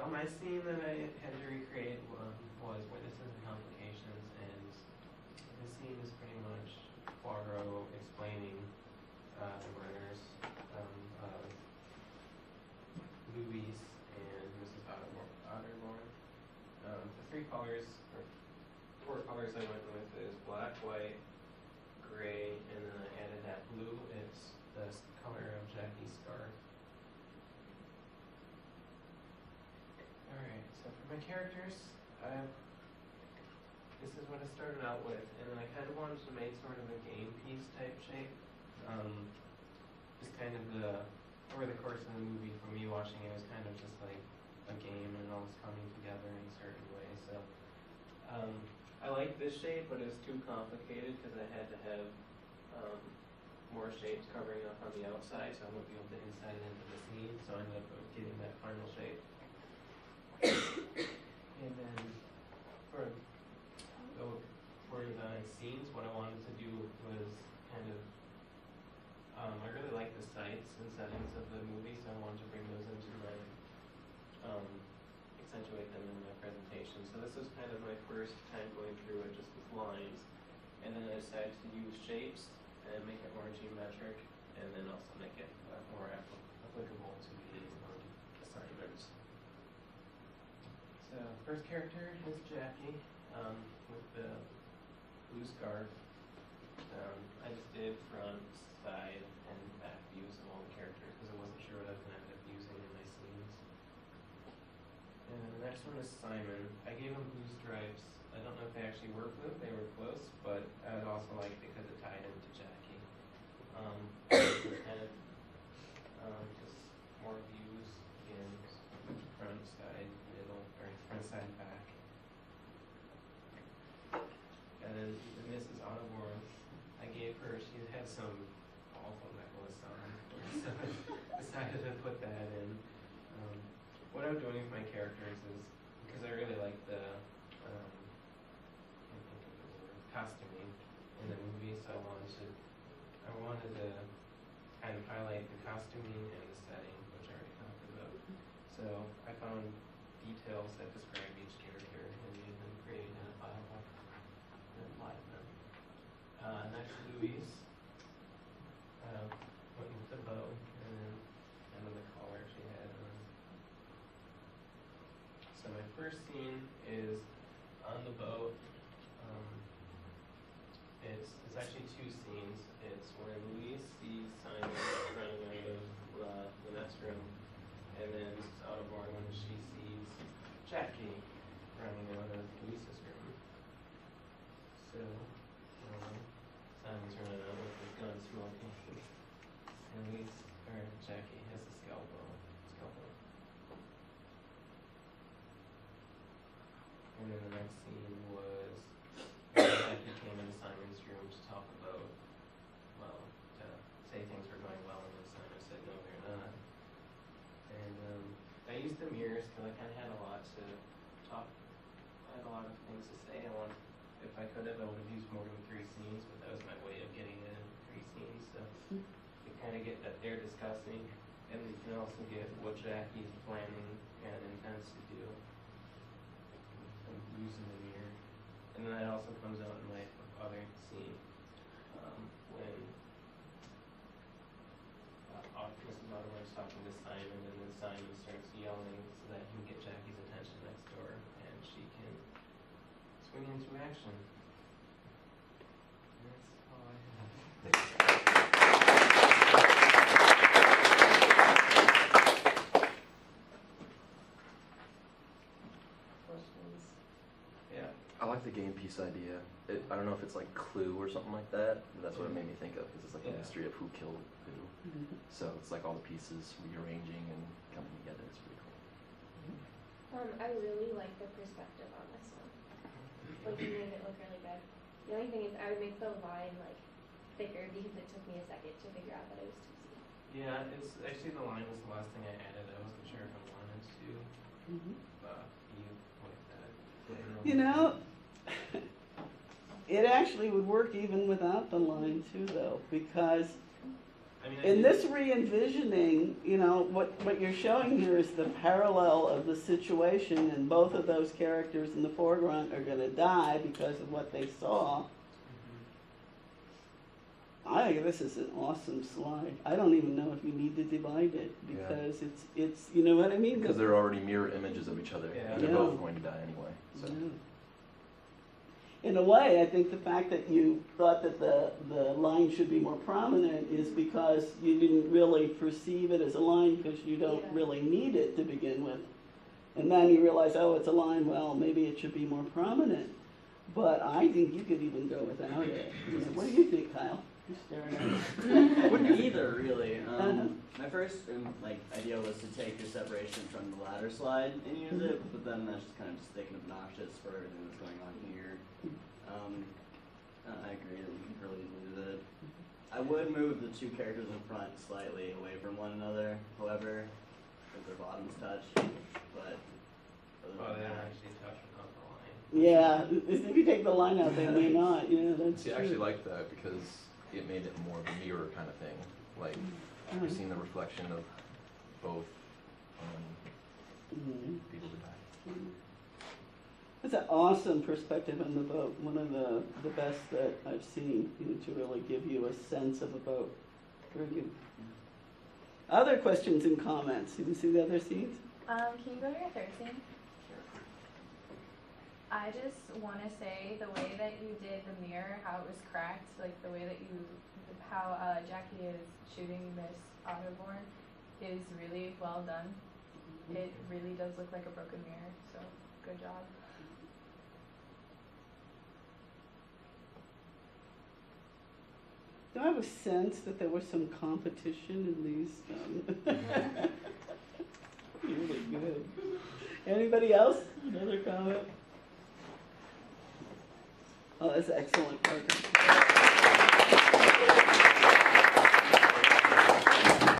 My scene that I had to recreate was Witnesses and Complications, and the scene is pretty much Poirot explaining the murders of Louis and Mrs. Otterborn. The three colors, or four colors I went with is black, white, gray, and then I added that blue. It's the color of Jackie's scarf. Alright, so for my characters, this is what I started out with, and then I kind of wanted to make sort of a game piece type shape. Just kind of over the course of the movie, for me watching it, was kind of just like a game and all this coming together in certain ways. So I like this shape, but it was too complicated because I had to have more shapes covering up on the outside, so I wouldn't be able to inside into the scene. So I ended up getting that final shape. And then for the scenes, what I wanted to do was kind of I really like the sights and settings of the movie, so I wanted to bring those into my accentuate them in my presentation. So this was kind of my first time going through it just with lines, and then I decided to use shapes and make it more geometric, and then also make it more applicable to the assignments. So first character is Jackie with the blue scarf. I just did front, side, and back views of all the characters because I wasn't sure what I was going to end up using in my scenes. And the next one is Simon. I gave him blue stripes. I don't know if they actually were blue, they were close, but I would also like because it tied into Jackie. Kind of just more views in front, side, middle, or front, side, back. And then Mrs. Otterborn, I gave her, she had some awful necklace on, so I decided to put that in. What I'm doing with my characters is, because I really like the costuming in the movie, so I wanted to kind of highlight the costuming and the setting, which I already talked about. So I found details that describe each character and made them pretty identifiable and applied them. Next, Louise. Went with the bow and then the collar she had on. So my first scene is on the boat. It's actually two scenes. It's where Louise sees Simon running out of the mess room, and then Mrs. Otterborn when she sees Jackie running out of Louise's room. So Simon's running out with his gun smoking, and Jackie has a scalpel. And then the next scene was Jackie came into Simon's room to talk about, to say things were going well, and then Simon said no, they're not. And I used the mirrors because I kind of had a lot to talk. I had a lot of things to say. If I could have, I would have used more than 3 scenes, but that was my way of getting it in 3 scenes. So you kind of get that they're discussing, and you can also get what Jackie's planning and intends to do. Using the mirror. And then that also comes out in my other scene when Mrs. Otterborn's talking to Simon, and then Simon starts yelling so that he can get Jackie's attention next door, and she can swing into action. And that's all I have. Questions? Yeah. I like the game piece idea. I don't know if it's like Clue or something like that, but that's what it made me think of, because it's like a mystery of who killed who. So it's like all the pieces rearranging and coming together. It's pretty cool. I really like the perspective on this one. Like, you made it look really good. The only thing is I would make the line like thicker because it took me a second to figure out that it was 2C. Yeah, it's actually the line was the last thing I added. I wasn't sure if I wanted to. You like that? You know, it actually would work even without the line too, though, because I mean, In this re-envisioning, you know, what you're showing here is the parallel of the situation, and both of those characters in the foreground are gonna die because of what they saw. I think this is an awesome slide. I don't even know if you need to divide it, Yeah. because it's, you know what I mean? Because they're already mirror images of each other, Yeah. and they're Yeah. both going to die anyway. So. Yeah. In a way, I think the fact that you thought that the line should be more prominent is because you didn't really perceive it as a line because you don't Yeah. really need it to begin with. And then you realize, oh, it's a line, well, maybe it should be more prominent. But I think you could even go without it. You know, what do you think, Kyle? You're staring at me. Either, really. Uh-huh. My first idea was to take your separation from the ladder slide and use it, but then that's just kind of just thinking obnoxious for everything that's going on here. I agree that we can really lose it. I would move the two characters in front slightly away from one another, however, if their bottoms touch, but other Well, than they don't that, actually touch without the line. Yeah, if you take the line out, they may not. Yeah, that's See, true. I actually like that because it made it more of a mirror kind of thing. Like, you're seeing the reflection of both Mhm. people who died. That's an awesome perspective on the boat. One of the best that I've seen, you know, to really give you a sense of a boat. Very good. Other questions and comments? You can see the other scenes? Can you go to your third scene? I just want to say the way that you did the mirror, how it was cracked, like the way that how Jackie is shooting Miss Otterborn is really well done. It really does look like a broken mirror, so good job. Do I have a sense that there was some competition in these? Really good. Anybody else? Another comment? Oh, that's excellent. Okay.